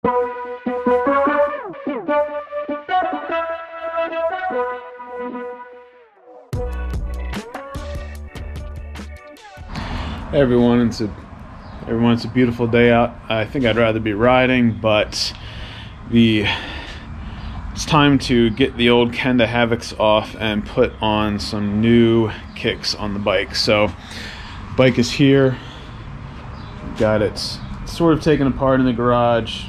Hey everyone, it's a beautiful day out. I think I'd rather be riding, but it's time to get the old Kenda Havocs off and put on some new kicks on the bike. So bike is here, got it sort of taken apart in the garage.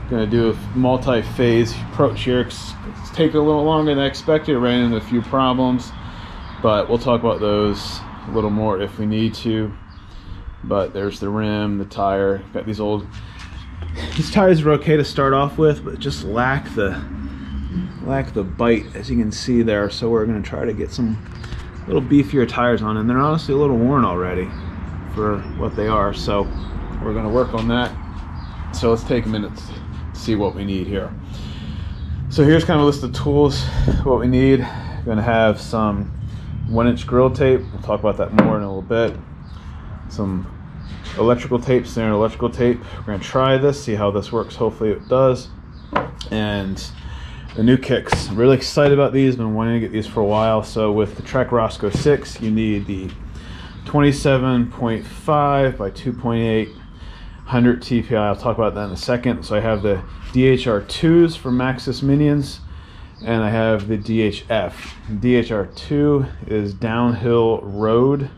Gonna do a multi-phase approach here. It's taking a little longer than I expected. Ran into a few problems, but we'll talk about those a little more if we need to. But there's the rim, the tire. Got these tires are okay to start off with, but just lack the bite, as you can see there. So we're going to try to get some little beefier tires on, and they're honestly a little worn already for what they are. So we're going to work on that. So let's take a minute to see what we need here. So here's kind of a list of tools, what we need. We're going to have some 1-inch grill tape. We'll talk about that more in a little bit. Some electrical tape, standard electrical tape. We're going to try this, see how this works. Hopefully it does. And the new kicks. I'm really excited about these. Been wanting to get these for a while. So with the Trek Roscoe 6, you need the 27.5 by 2.8 100 TPI. I'll talk about that in a second. So I have the DHR2s from Maxxis Minions, and I have the DHF. DHR2 is downhill rear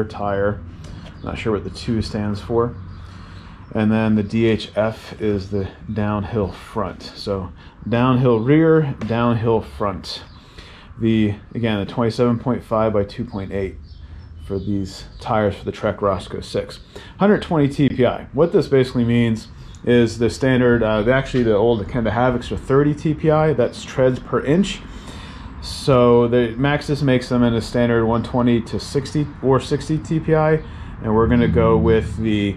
tire. Not sure what the 2 stands for. And then the DHF is the downhill front. So downhill rear, downhill front. Again, the 27.5 by 2.8 for these tires for the Trek Roscoe 6. 120 TPI. What this basically means is the standard, actually the old Kenda Havocs are 30 TPI. That's treads per inch. So the Maxxis makes them in a standard 120 to 60 or 60 TPI, and we're going to go with the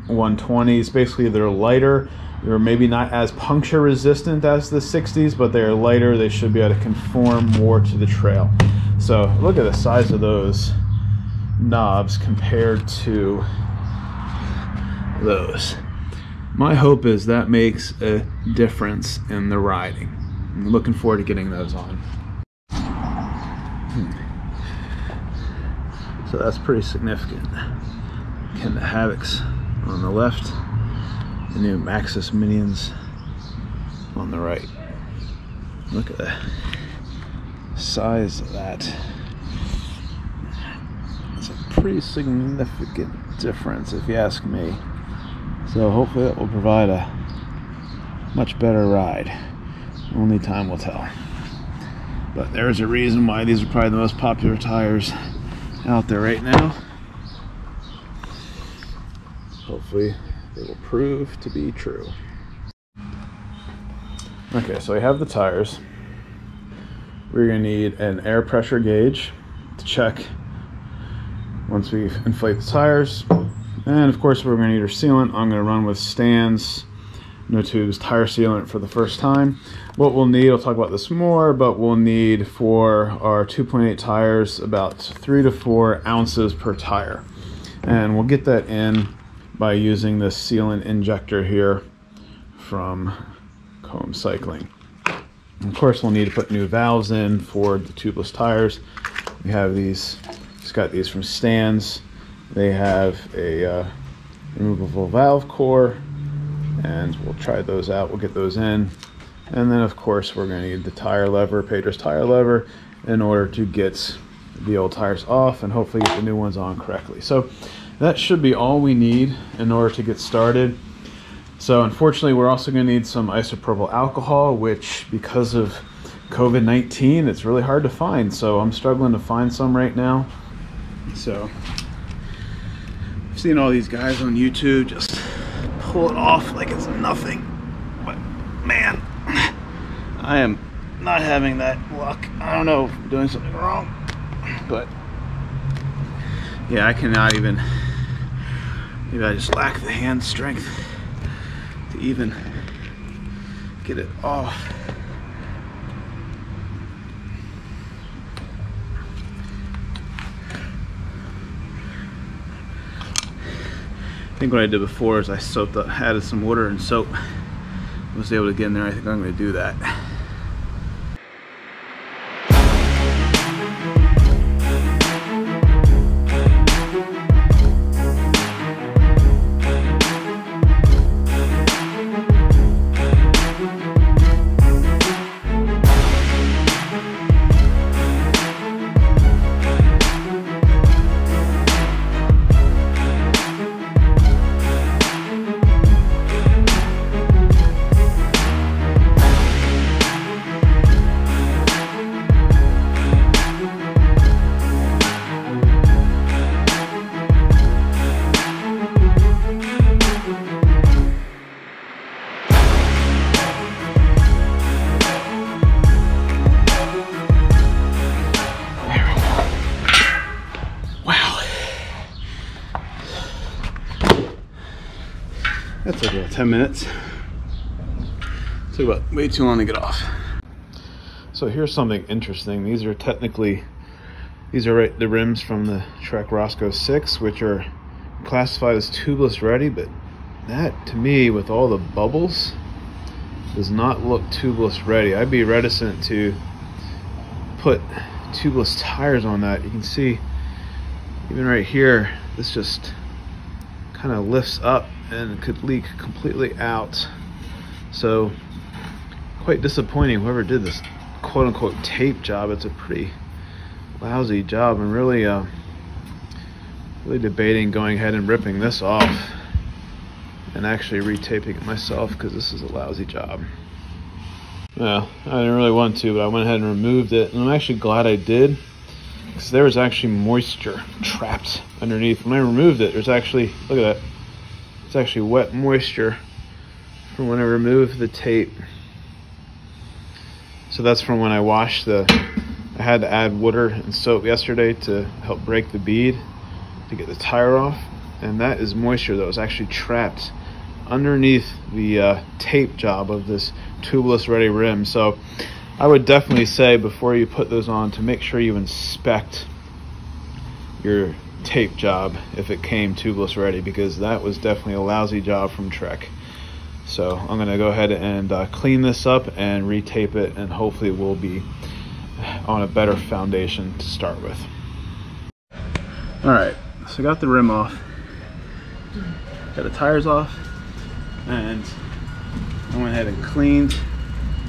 120s. Basically, they're lighter. They're maybe not as puncture resistant as the 60s, but they're lighter. They should be able to conform more to the trail. So look at the size of those knobs compared to those. My hope is that makes a difference in the riding. I'm looking forward to getting those on. So that's pretty significant. Kenda Havocs on the left, the new Maxxis Minions on the right. Look at the size of that. It's a pretty significant difference if you ask me. So hopefully it will provide a much better ride. Only time will tell. But there's a reason why these are probably the most popular tires out there right now. Hopefully they will prove to be true. Okay, so we have the tires. We're going to need an air pressure gauge to check once we inflate the tires. And of course we're going to need our sealant. I'm going to run with Stan's No Tubes tire sealant for the first time. What we'll need, I'll talk about this more, but we'll need for our 2.8 tires about 3 to 4 ounces per tire. And we'll get that in by using this sealant injector here from Comb Cycling. And of course we'll need to put new valves in for the tubeless tires. We have these, just got these from Stan's. They have a removable valve core, and we'll try those out. We'll get those in. And then of course we're going to need the tire lever, Pedro's tire lever, in order to get the old tires off and hopefully get the new ones on correctly. So that should be all we need in order to get started. So unfortunately we're also going to need some isopropyl alcohol, which because of COVID-19 it's really hard to find. So I'm struggling to find some right now. So I've seen all these guys on YouTube just pull it off like it's nothing, but man, I am not having that luck. I don't know if I'm doing something wrong, but yeah, I cannot even, maybe I just lack the hand strength to even get it off. think what I did before is I added some water and soap. Was able to get in there. I think I'm going to do that. That took about 10 minutes. Took about way too long to get off. So here's something interesting. These are the rims from the Trek Roscoe 6, which are classified as tubeless ready, but that to me, with all the bubbles, does not look tubeless ready. I'd be reticent to put tubeless tires on that. You can see even right here, this just kind of lifts up and could leak completely out. So quite disappointing. Whoever did this quote-unquote tape job, it's a pretty lousy job. I'm really debating going ahead and ripping this off and actually retaping it myself, because this is a lousy job. Well, I didn't really want to, but I went ahead and removed it, and I'm actually glad I did, because there was actually moisture trapped underneath. When I removed it, there's actually, look at that, it's actually wet moisture from when I removed the tape. So that's from when I washed I had to add water and soap yesterday to help break the bead to get the tire off. And that is moisture that was actually trapped underneath the tape job of this tubeless ready rim. So I would definitely say, before you put those on, to make sure you inspect your tape job if it came tubeless ready, because that was definitely a lousy job from Trek. So I'm going to go ahead and clean this up and retape it, and hopefully we'll be on a better foundation to start with. Alright, so I got the rim off, got the tires off, and I went ahead and cleaned.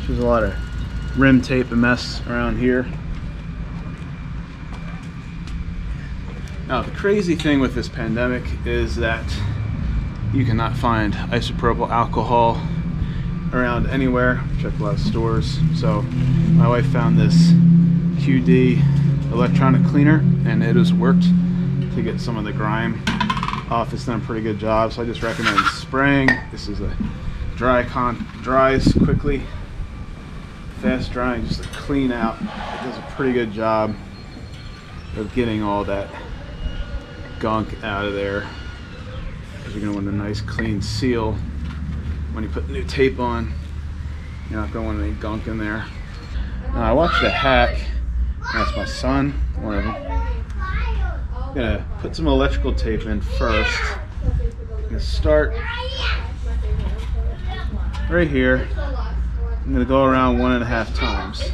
There's a lot of rim tape and mess around here. Now, the crazy thing with this pandemic is that you cannot find isopropyl alcohol around anywhere. Checked a lot of stores. So my wife found this QD electronic cleaner, and it has worked to get some of the grime off. It's done a pretty good job, so I just recommend spraying. This is a dries quickly, fast drying, just to clean out. It does a pretty good job of getting all that gunk out of there, because you're going to want a nice clean seal when you put new tape on. You're not going to want any gunk in there. Now, I watched a hack. That's my son, one of them. I'm going to put some electrical tape in first. I'm going to start right here. I'm going to go around 1.5 times,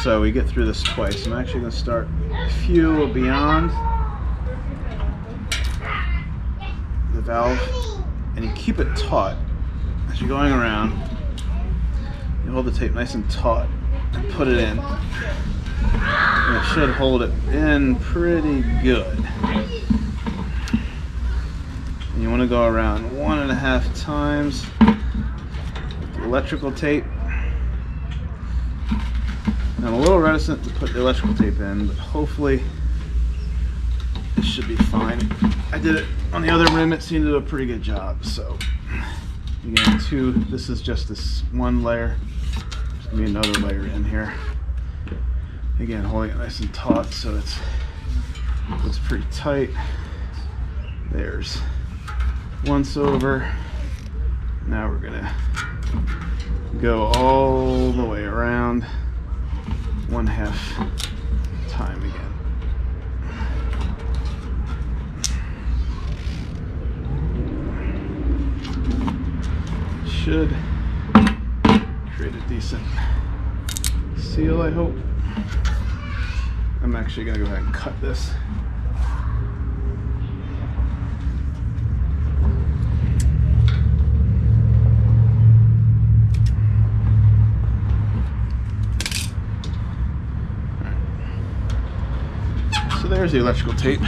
so we get through this twice. I'm actually going to start a few beyond the valve, and you keep it taut as you're going around. You hold the tape nice and taut and put it in, and it should hold it in pretty good. And you want to go around 1.5 times with the electrical tape. Now, I'm a little reticent to put the electrical tape in, but hopefully it should be fine. I did it on the other rim, it seemed to do a pretty good job. So again, this is just this one layer. There's gonna be another layer in here. Again, holding it nice and taut so it's pretty tight. There's once over. Now we're gonna go all the way around 1/2 time again. should create a decent seal, I hope. I'm actually gonna go ahead and cut this. So there's the electrical tape.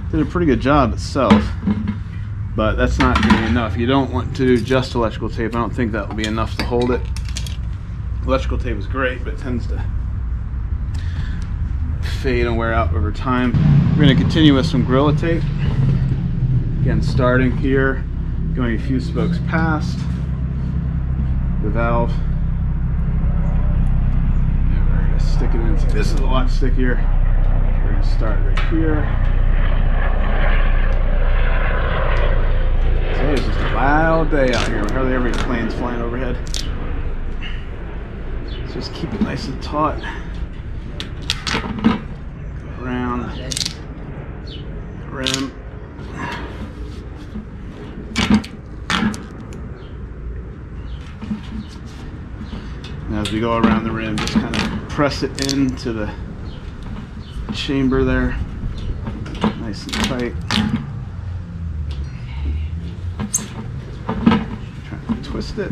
Did a pretty good job itself, but that's not going to be enough. You don't want to do just electrical tape. I don't think that will be enough to hold it. Electrical tape is great, but it tends to fade and wear out over time. We're going to continue with some Gorilla Tape. Again, starting here, going a few spokes past the valve. And we're going to stick it in. This is a lot stickier. We're going to start right here. Today is just a loud day out here. Hardly ever any planes flying overhead. So just keep it nice and taut. Go around the rim. Now as we go around the rim, just kind of press it into the chamber there. Nice and tight. Trying to twist it.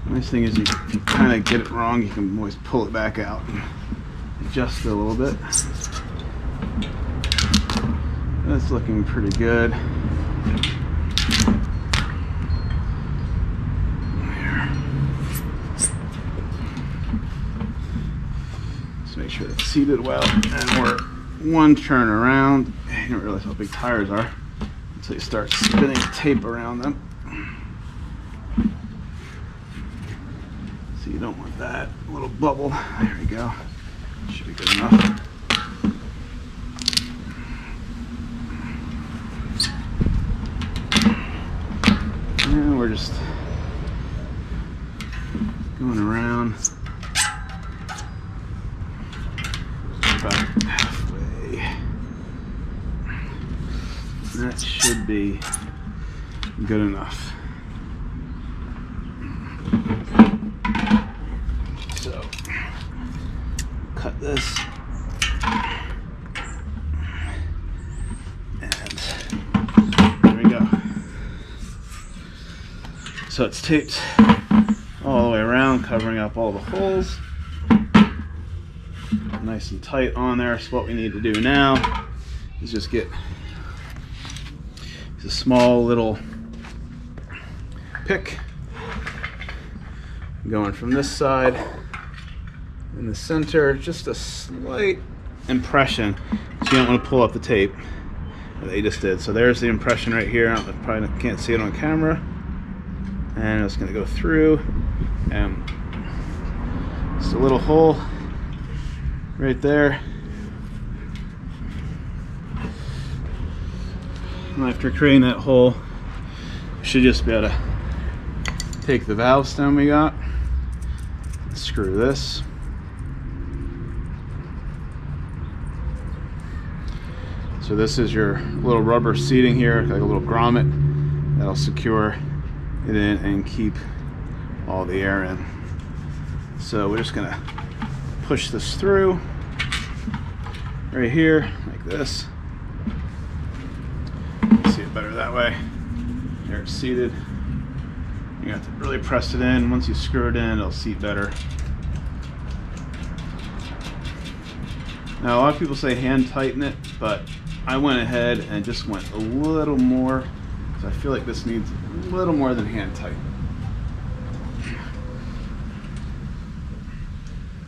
Nice thing is if you kind of get it wrong, you can always pull it back out and adjust it a little bit. That's looking pretty good. Just make sure it's seated well, and we're one turn around. You don't realize how big tires are until you start spinning tape around them. So you don't want that little bubble. There we go. Should be good enough. And we're just going around about halfway. That should be good enough. So, cut this. So it's taped all the way around, covering up all the holes. Nice and tight on there. So what we need to do now is just get a small little pick going from this side in the center, just a slight impression. So you don't want to pull up the tape that you just did. So there's the impression right here. I probably can't see it on camera. And it's going to go through, and just a little hole right there. And after creating that hole, we should just be able to take the valve stem we got, screw this. So this is your little rubber seating here, like a little grommet that'll secure it in and keep all the air in. So we're just gonna push this through right here like this. See it better that way. There it's seated. You have to really press it in. Once you screw it in, it'll seat better. Now a lot of people say hand tighten it, but I went ahead and just went a little more. So I feel like this needs a little more than hand tight.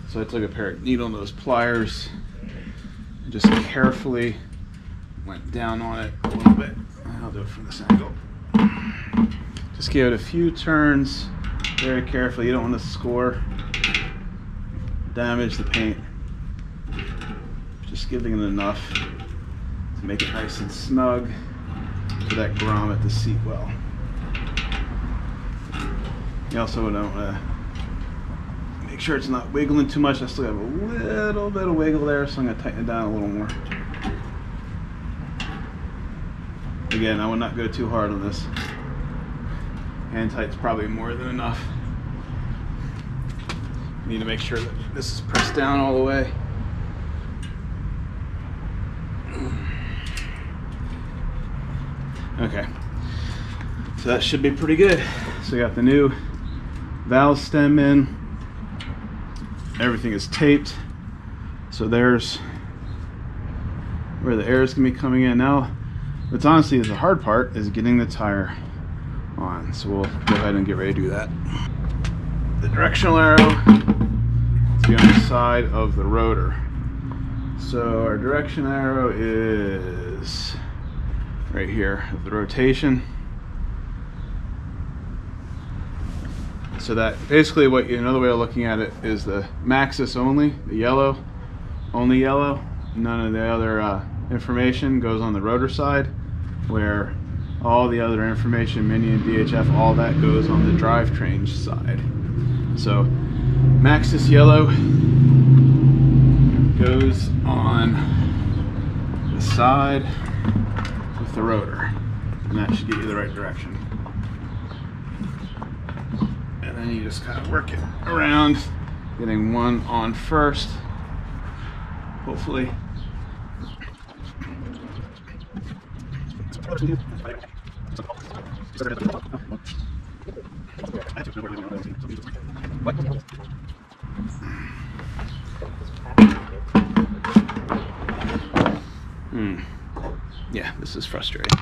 So I took a pair of needle nose pliers and just carefully went down on it a little bit. I'll do it from this angle. Just give it a few turns very carefully. You don't want to score, damage the paint. Just giving it enough to make it nice and snug for that grommet to seat well. You also don't want to make sure it's not wiggling too much. I still have a little bit of wiggle there, so I'm going to tighten it down a little more. Again, I would not go too hard on this. Hand tight's probably more than enough. You need to make sure that this is pressed down all the way. Okay, so that should be pretty good. So we got the new valve stem in. Everything is taped. So there's where the air is going to be coming in. Now, what's honestly is the hard part is getting the tire on. So we'll go ahead and get ready to do that. The directional arrow to be on the side of the rotor. So our direction arrow is right here of the rotation. So that basically what another way of looking at it is the Maxxis only, the yellow, only yellow. None of the other information goes on the rotor side, where all the other information, Mini and DHF, all that goes on the drivetrain side. So Maxxis yellow goes on the side with the rotor, and that should get you the right direction. And then you just kind of work it around, getting one on first, hopefully. Yeah, this is frustrating.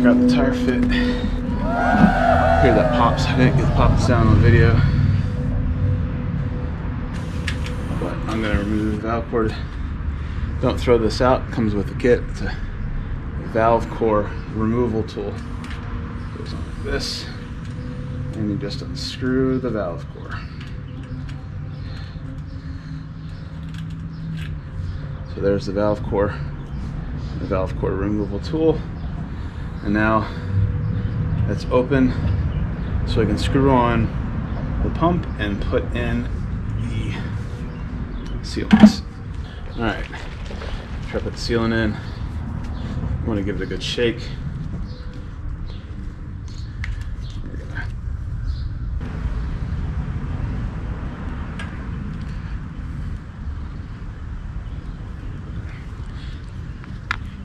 Got the tire fit. Hear that pops. I didn't get the pop sound on video, but I'm gonna remove the valve cord. Don't throw this out. It comes with a kit. It's a valve core removal tool. Goes on like this, and you just unscrew the valve core. So there's the valve core removal tool. And now that's open, so I can screw on the pump and put in the sealants. All right, try to put the sealant in. I want to give it a good shake.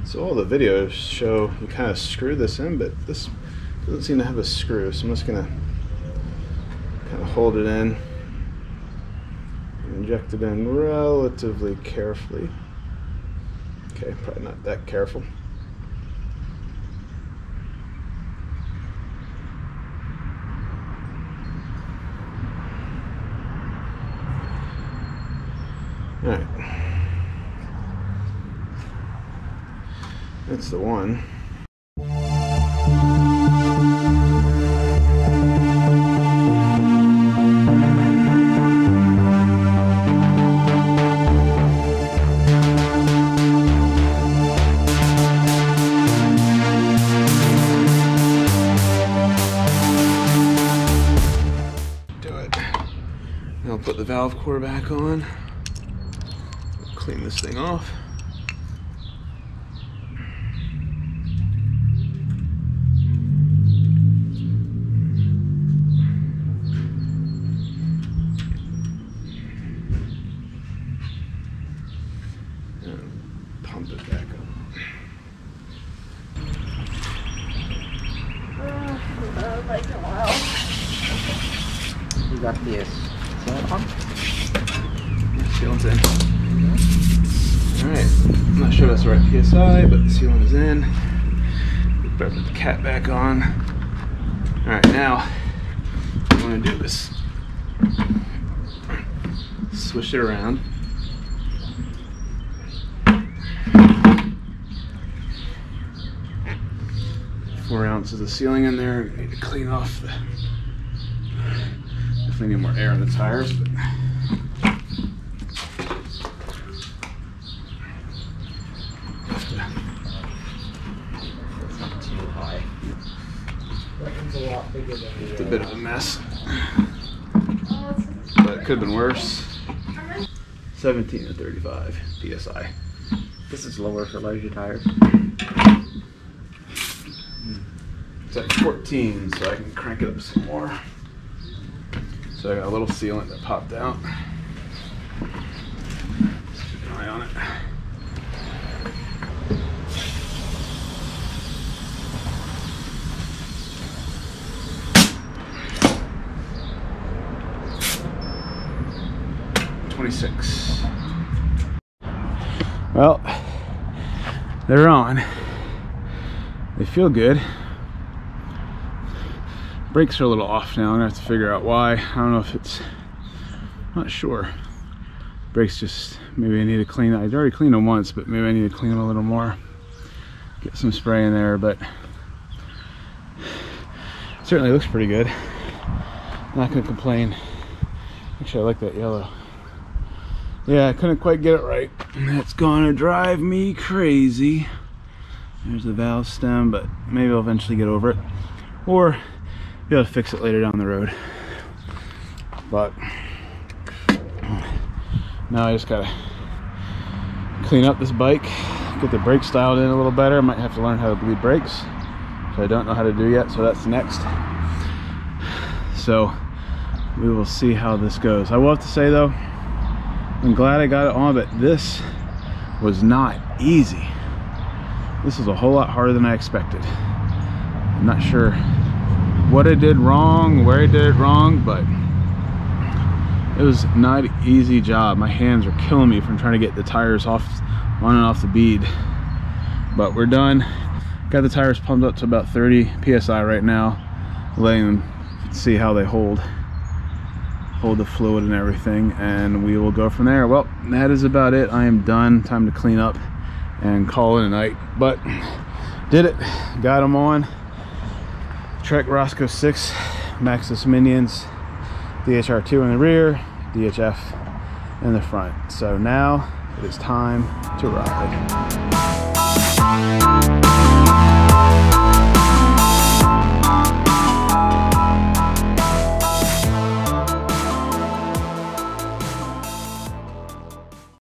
So all the videos show you kind of screw this in, but this doesn't seem to have a screw, so I'm just gonna kind of hold it in and inject it in relatively carefully. Okay, probably not that careful. All right. That's the one. Do it. Now I'll put the valve core back on. Clean this thing off. Pump it back up. Like a while. got this. Sealant on? Sealant's in. Alright, I'm not sure that's the right PSI, but the sealant is in. Better put the cap back on. Alright, now what I'm going to do is swish it around. Four ounces of sealing in there. Need to clean off the. Definitely need more air in the tires, but. It's not too high. It's a lot bigger than It's a bit of a mess, but it could have been worse. 17 to 35 psi. This is lower for larger tires. It's at 14, so I can crank it up some more. So I got a little sealant that popped out. Let's keep an eye on it. Well, they're on. They feel good. Brakes are a little off now. I'm gonna have to figure out why. I don't know if it's, I'm not sure. Brakes just, maybe I need to clean. I'd already cleaned them once, but maybe I need to clean them a little more. Get some spray in there, but it certainly looks pretty good. Not gonna complain. Actually, I like that yellow. Yeah, I couldn't quite get it right. That's gonna drive me crazy. There's the valve stem, but maybe I'll eventually get over it. Or be able to fix it later down the road. But now I just gotta clean up this bike, get the brakes dialed in a little better. I might have to learn how to bleed brakes, which I don't know how to do yet, so that's next. So we will see how this goes. I will have to say though, I'm glad I got it on, but this was not easy. This is a whole lot harder than I expected. I'm not sure what I did wrong, where I did it wrong, but it was not an easy job. My hands are killing me from trying to get the tires off, on and off the bead. But we're done. Got the tires pumped up to about 30 psi right now, letting them see how they hold the fluid and everything, and we will go from there. Well, that is about it. I am done. Time to clean up and call it a night, but did it. Got them on. Trek Roscoe 6 Maxxis Minions, DHR2 in the rear, DHF in the front. So now it is time to ride.